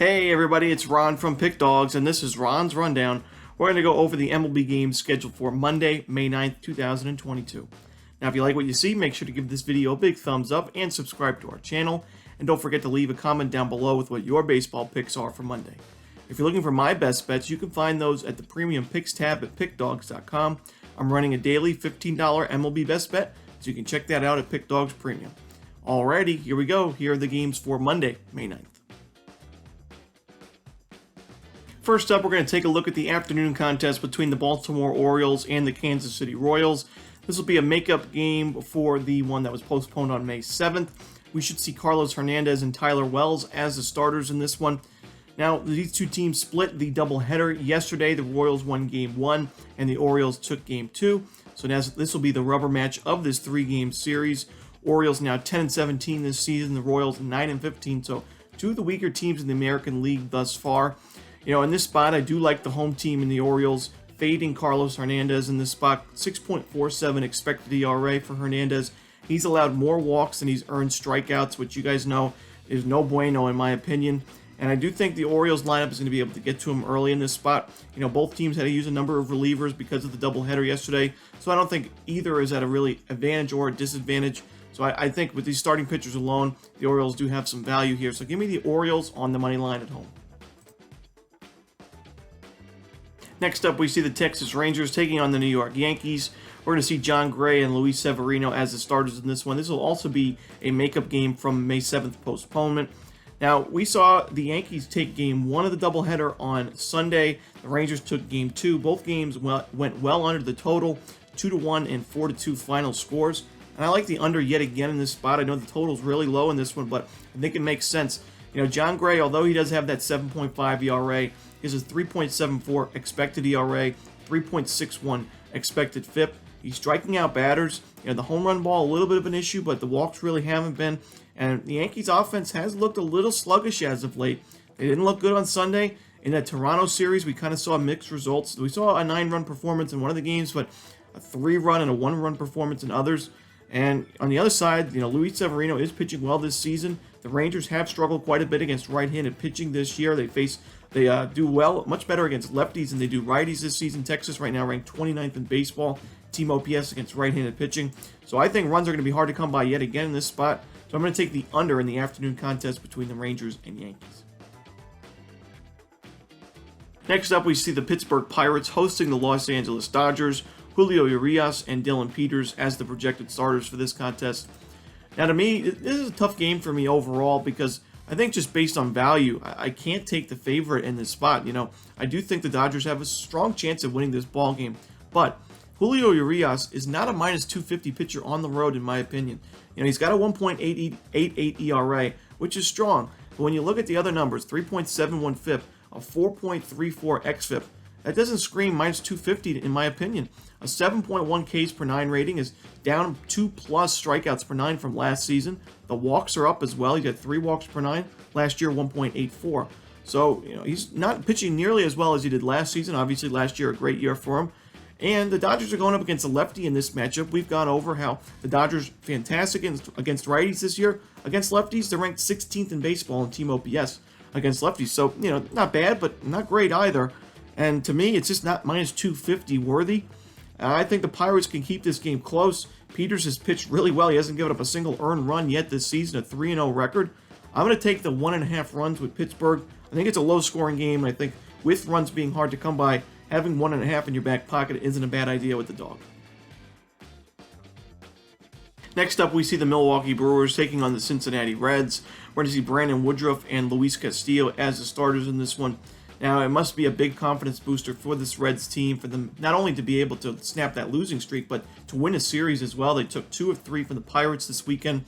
Hey everybody, it's Ron from Pick Dawgz, and this is Ron's Rundown. We're going to go over the MLB games scheduled for Monday, May 9th, 2022. Now, if you like what you see, make sure to give this video a big thumbs up and subscribe to our channel. And don't forget to leave a comment down below with what your baseball picks are for Monday. If you're looking for my best bets, you can find those at the Premium Picks tab at Pickdawgz.com. I'm running a daily $15 MLB best bet, so you can check that out at Pick Dawgz Premium. Alrighty, here we go. Here are the games for Monday, May 9th. First up, we're going to take a look at the afternoon contest between the Baltimore Orioles and the Kansas City Royals. This will be a makeup game for the one that was postponed on May 7th. We should see Carlos Hernandez and Tyler Wells as the starters in this one. Now, these two teams split the doubleheader yesterday. The Royals won Game 1 and the Orioles took Game 2. So now this will be the rubber match of this three-game series. Orioles now 10-17 this season. The Royals 9-15. So two of the weaker teams in the American League thus far. You know, in this spot, I do like the home team in the Orioles, fading Carlos Hernandez in this spot. 6.47 expected ERA for Hernandez. He's allowed more walks than he's earned strikeouts, which you guys know is no bueno in my opinion. And I do think the Orioles lineup is going to be able to get to him early in this spot. You know, both teams had to use a number of relievers because of the doubleheader yesterday. So I don't think either is at a really advantage or a disadvantage. So I think with these starting pitchers alone, the Orioles do have some value here. So give me the Orioles on the money line at home. Next up, we see the Texas Rangers taking on the New York Yankees. We're going to see Jon Gray and Luis Severino as the starters in this one. This will also be a makeup game from May 7th postponement. Now, we saw the Yankees take Game 1 of the doubleheader on Sunday. The Rangers took Game 2. Both games went well under the total, 2-1 and 4-2 final scores. And I like the under yet again in this spot. I know the total's really low in this one, but I think it makes sense. You know, Jon Gray, although he does have that 7.5 ERA, he has a 3.74 expected ERA, 3.61 expected FIP. He's striking out batters. You know, the home run ball, a little bit of an issue, but the walks really haven't been. And the Yankees offense has looked a little sluggish as of late. They didn't look good on Sunday. In that Toronto series, we kind of saw mixed results. We saw a 9-run performance in one of the games, but a 3-run and a 1-run performance in others. And on the other side, you know, Luis Severino is pitching well this season. The Rangers have struggled quite a bit against right-handed pitching this year. They do well, much better against lefties than they do righties this season. Texas right now ranked 29th in baseball, team OPS against right-handed pitching. So I think runs are going to be hard to come by yet again in this spot. So I'm going to take the under in the afternoon contest between the Rangers and Yankees. Next up, we see the Pittsburgh Pirates hosting the Los Angeles Dodgers. Julio Urias and Dylan Peters as the projected starters for this contest. Now, to me, this is a tough game for me overall because I think just based on value, I can't take the favorite in this spot. You know, I do think the Dodgers have a strong chance of winning this ball game, but Julio Urias is not a minus 250 pitcher on the road, in my opinion. You know, he's got a 1.88 ERA, which is strong, but when you look at the other numbers, 3.71 FIP, a 4.34 xFIP, that doesn't scream minus 250 in my opinion. A 7.1 Ks per 9 rating is down 2+ strikeouts per 9 from last season. The walks are up as well. He got 3 walks per 9. Last year, 1.84. So, you know, he's not pitching nearly as well as he did last season. Obviously, last year, a great year for him. And the Dodgers are going up against a lefty in this matchup. We've gone over how the Dodgers fantastic against righties this year. Against lefties, they're ranked 16th in baseball in team OPS against lefties. So, you know, not bad, but not great either. And to me, it's just not minus 250 worthy. I think the Pirates can keep this game close. Peters has pitched really well. He hasn't given up a single earned run yet this season, a 3-0 record. I'm going to take the 1.5 runs with Pittsburgh. I think it's a low-scoring game. I think with runs being hard to come by, having 1.5 in your back pocket isn't a bad idea with the dog. Next up, we see the Milwaukee Brewers taking on the Cincinnati Reds. We're going to see Brandon Woodruff and Luis Castillo as the starters in this one. Now, it must be a big confidence booster for this Reds team, for them not only to be able to snap that losing streak, but to win a series as well. They took 2 of 3 from the Pirates this weekend,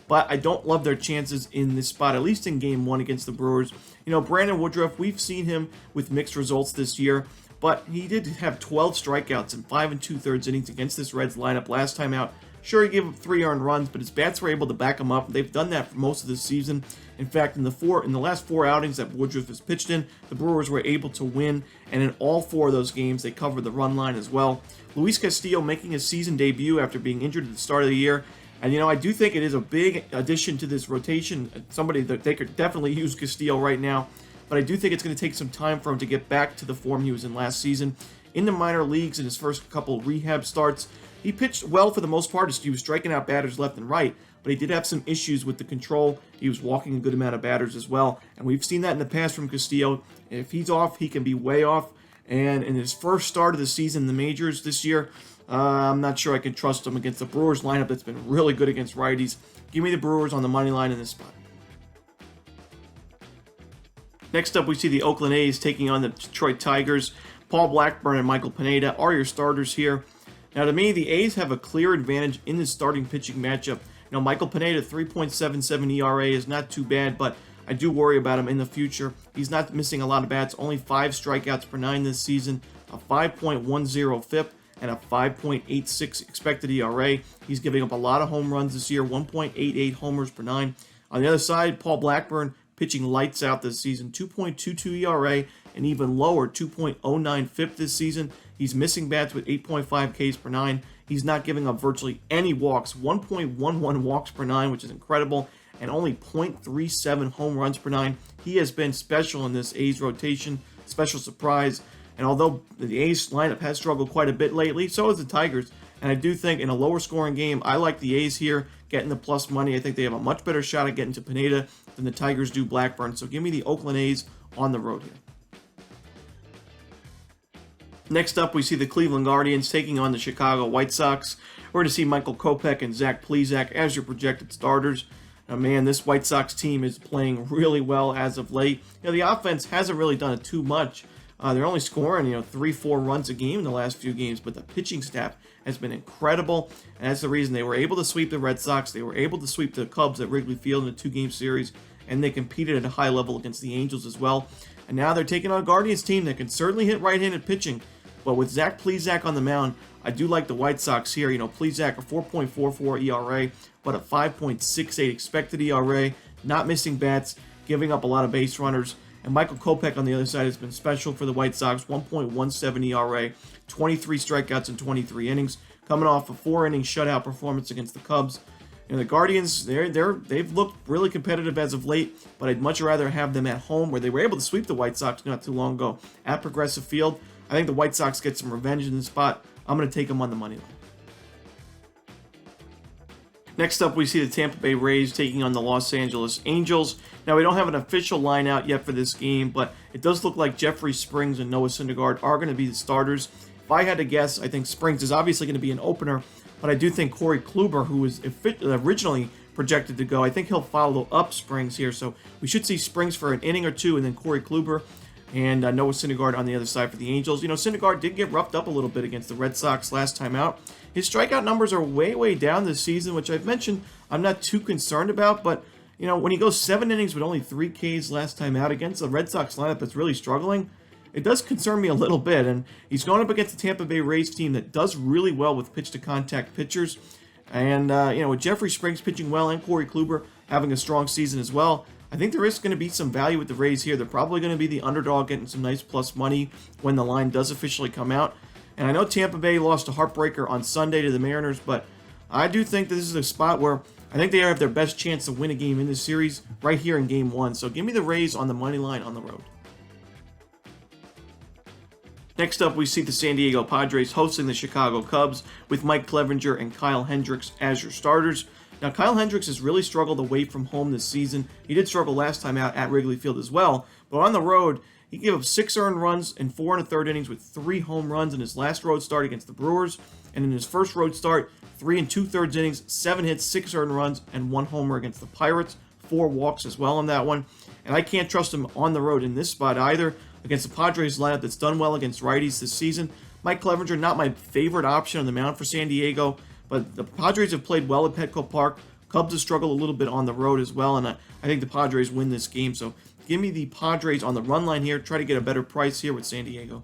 but I don't love their chances in this spot, at least in Game 1 against the Brewers. You know, Brandon Woodruff, we've seen him with mixed results this year, but he did have 12 strikeouts in 5 2/3 innings against this Reds lineup last time out. Sure, he gave up 3 earned runs, but his bats were able to back him up. They've done that for most of the season. In fact, in the last 4 outings that Woodruff has pitched in, the Brewers were able to win, and in all 4 of those games, they covered the run line as well. Luis Castillo making his season debut after being injured at the start of the year. And, you know, I do think it is a big addition to this rotation. Somebody that they could definitely use Castillo right now. but I do think it's going to take some time for him to get back to the form he was in last season. In the minor leagues, in his first couple rehab starts, he pitched well for the most part. He was striking out batters left and right, but he did have some issues with the control. He was walking a good amount of batters as well, and we've seen that in the past from Castillo. If he's off, he can be way off, and in his first start of the season in the majors this year, I'm not sure I can trust him against the Brewers lineup that's been really good against righties. Give me the Brewers on the money line in this spot. Next up, we see the Oakland A's taking on the Detroit Tigers. Paul Blackburn and Michael Pineda are your starters here. Now, to me, the A's have a clear advantage in this starting pitching matchup. Michael Pineda, 3.77 ERA is not too bad, but I do worry about him in the future. He's not missing a lot of bats, only 5 strikeouts per 9 this season, a 5.10 FIP, and a 5.86 expected ERA. He's giving up a lot of home runs this year, 1.88 homers per 9. On the other side, Paul Blackburn pitching lights out this season, 2.22 ERA, and even lower, 2.09 FIP this season. He's missing bats with 8.5 Ks per 9. He's not giving up virtually any walks, 1.11 walks per 9, which is incredible, and only 0.37 home runs per 9. He has been special in this A's rotation, special surprise. And although the A's lineup has struggled quite a bit lately, so has the Tigers. And I do think in a lower scoring game, I like the A's here getting the plus money. I think they have a much better shot at getting to Pineda than the Tigers do Blackburn. So give me the Oakland A's on the road here. Next up, we see the Cleveland Guardians taking on the Chicago White Sox. We're going to see Michael Kopech and Zach Plesac as your projected starters. Now, man, this White Sox team is playing really well as of late. The offense hasn't really done it too much. They're only scoring, 3-4 runs a game in the last few games, but the pitching staff has been incredible, and that's the reason they were able to sweep the Red Sox. They were able to sweep the Cubs at Wrigley Field in a 2-game series, and they competed at a high level against the Angels as well. And now they're taking on a Guardians team that can certainly hit right-handed pitching, but with Zach Plesac on the mound, I do like the White Sox here. Plesac, a 4.44 ERA, but a 5.68 expected ERA, not missing bats, giving up a lot of base runners. And Michael Kopech on the other side has been special for the White Sox, 1.17 ERA, 23 strikeouts in 23 innings, coming off a 4-inning shutout performance against the Cubs. The Guardians, they've looked really competitive as of late, but I'd much rather have them at home where they were able to sweep the White Sox not too long ago at Progressive Field. I think the White Sox get some revenge in this spot. I'm going to take them on the money line. Next up, we see the Tampa Bay Rays taking on the Los Angeles Angels. Now, we don't have an official line out yet for this game, but it does look like Jeffrey Springs and Noah Syndergaard are going to be the starters. If I had to guess, I think Springs is obviously going to be an opener, but I do think Corey Kluber, who was originally projected to go, I think he'll follow up Springs here. So we should see Springs for an inning or two, and then Corey Kluber and Noah Syndergaard on the other side for the Angels. Syndergaard did get roughed up a little bit against the Red Sox last time out. His strikeout numbers are way down this season, which I've mentioned I'm not too concerned about, but when he goes 7 innings with only 3 Ks last time out against the Red Sox lineup that's really struggling, it does concern me a little bit. And he's going up against the Tampa Bay Rays team that does really well with pitch-to-contact pitchers. And, with Jeffrey Springs pitching well and Corey Kluber having a strong season as well, I think there is going to be some value with the Rays here. They're probably going to be the underdog, getting some nice plus money when the line does officially come out. And I know Tampa Bay lost a heartbreaker on Sunday to the Mariners, but I do think this is a spot where I think they have their best chance to win a game in this series right here in Game 1. So give me the Rays on the money line on the road. Next up, we see the San Diego Padres hosting the Chicago Cubs with Mike Clevenger and Kyle Hendricks as your starters. Now, Kyle Hendricks has really struggled away from home this season. He did struggle last time out at Wrigley Field as well, but on the road, he gave up 6 earned runs in 4 1/3 innings with 3 home runs in his last road start against the Brewers, and in his first road start, 3 2/3 innings, 7 hits, 6 earned runs, and 1 homer against the Pirates, 4 walks as well in that one. And I can't trust him on the road in this spot either against the Padres lineup that's done well against righties this season. Mike Clevenger, not my favorite option on the mound for San Diego, but the Padres have played well at Petco Park. Cubs have struggled a little bit on the road as well, and I think the Padres win this game. So give me the Padres on the run line here. Try to get a better price here with San Diego.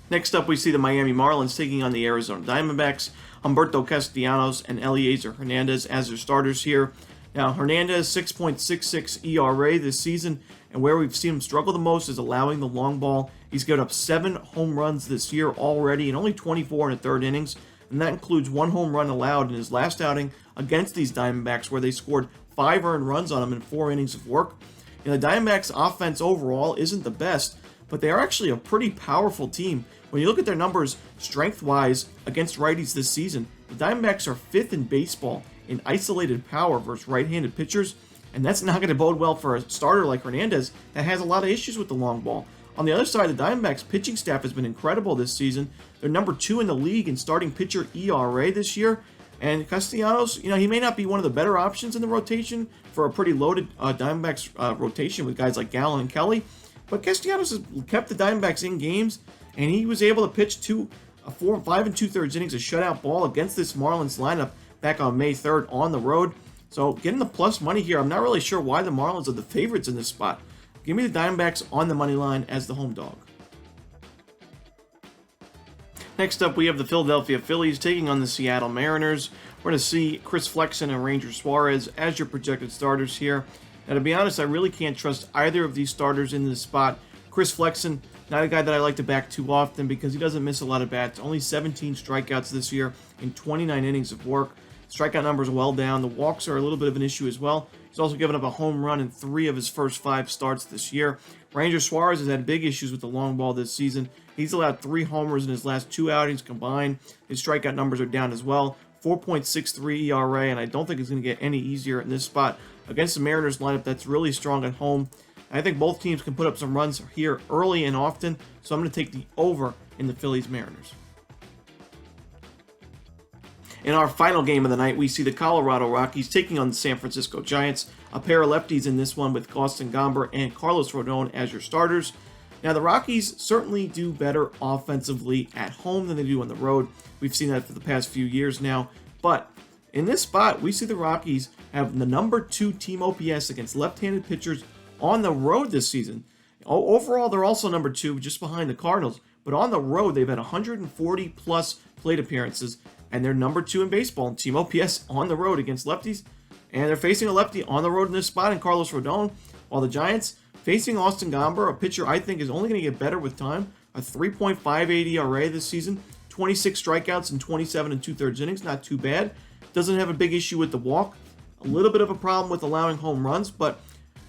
Next up, we see the Miami Marlins taking on the Arizona Diamondbacks. Humberto Castianos and Eliezer Hernandez as their starters here. Now, Hernandez, 6.66 ERA this season, and where we've seen him struggle the most is allowing the long ball. He's given up 7 home runs this year already in only 24 1/3 innings, and that includes 1 home run allowed in his last outing against these Diamondbacks, where they scored 5 earned runs on him in 4 innings of work. The Diamondbacks' offense overall isn't the best, but they are actually a pretty powerful team. When you look at their numbers strength-wise against righties this season, the Diamondbacks are 5th in baseball in isolated power versus right-handed pitchers, and that's not going to bode well for a starter like Hernandez that has a lot of issues with the long ball. On the other side, the Diamondbacks' pitching staff has been incredible this season. They're number 2 in the league in starting pitcher ERA this year. And Castianos, he may not be one of the better options in the rotation for a pretty loaded Diamondbacks rotation with guys like Gallen and Kelly. But Castianos has kept the Diamondbacks in games, and he was able to pitch 5 2/3 innings of shutout ball against this Marlins lineup back on May 3rd on the road. So getting the plus money here, I'm not really sure why the Marlins are the favorites in this spot. Give me the Diamondbacks on the money line as the home dog. Next up, we have the Philadelphia Phillies taking on the Seattle Mariners. We're going to see Chris Flexen and Ranger Suarez as your projected starters here. Now, to be honest, I really can't trust either of these starters in this spot. Chris Flexen, not a guy that I like to back too often because he doesn't miss a lot of bats. Only 17 strikeouts this year in 29 innings of work. Strikeout numbers well down. The walks are a little bit of an issue as well. He's also given up a home run in 3 of his first 5 starts this year. Ranger Suarez has had big issues with the long ball this season. He's allowed 3 homers in his last 2 outings combined. His strikeout numbers are down as well. 4.63 ERA, and I don't think it's going to get any easier in this spot against the Mariners lineup that's really strong at home. I think both teams can put up some runs here early and often, so I'm going to take the over in the Phillies-Mariners. In our final game of the night, we see the Colorado Rockies taking on the San Francisco Giants. A pair of lefties in this one with Austin Gomber and Carlos Rodon as your starters. Now, the Rockies certainly do better offensively at home than they do on the road. We've seen that for the past few years now. But in this spot, we see the Rockies have the number 2 team OPS against left-handed pitchers on the road this season. Overall, they're also number 2, just behind the Cardinals. But on the road, they've had 140-plus plate appearances, and they're number 2 in baseball in team OPS on the road against lefties. And they're facing a lefty on the road in this spot in Carlos Rodon, while the Giants facing Austin Gomber, a pitcher I think is only going to get better with time. A 3.58 ERA this season, 26 strikeouts in 27 2/3 innings, not too bad. Doesn't have a big issue with the walk. A little bit of a problem with allowing home runs, but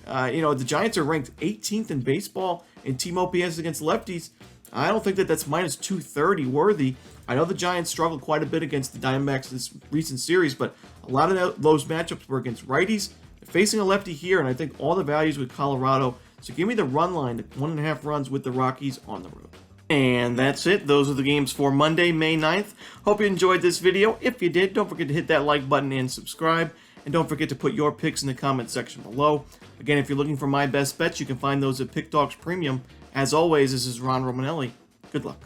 the Giants are ranked 18th in baseball in team OPS against lefties. I don't think that's minus 230 worthy. I know the Giants struggled quite a bit against the Diamondbacks this recent series, but a lot of those matchups were against righties. They're facing a lefty here, and I think all the values with Colorado. So give me the run line, the 1.5 runs with the Rockies on the road. And that's it. Those are the games for Monday, May 9th. Hope you enjoyed this video. If you did, don't forget to hit that like button and subscribe. And don't forget to put your picks in the comment section below. Again, if you're looking for my best bets, you can find those at Pickdawgz Premium. As always, this is Ron Romanelli. Good luck.